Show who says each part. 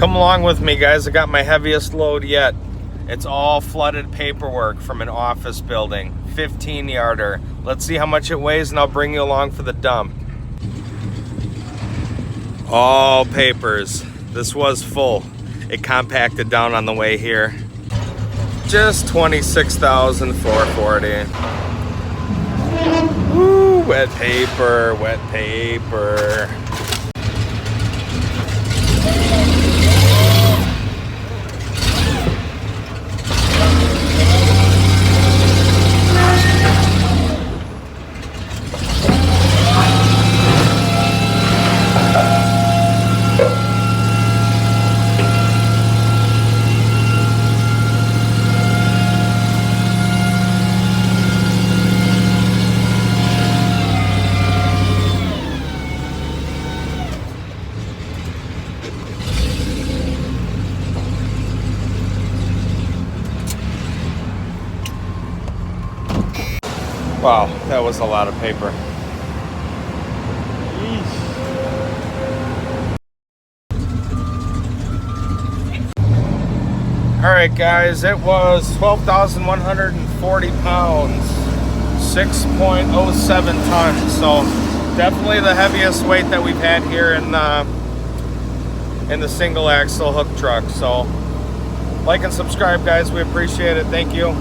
Speaker 1: Come along with me, guys. I got my heaviest load yet. It's all flooded paperwork from an office building, 15-yarder. Let's see how much it weighs and I'll bring you along for the dump. All papers. This was full. It compacted down on the way here. Just 26,440. Woo, wet paper, wet paper. Wow, that was a lot of paper. All right, guys, it was 12,140 pounds, 6.07 tons. So definitely the heaviest weight that we've had here in the single axle hook truck. So like and subscribe, guys. We appreciate it. Thank you.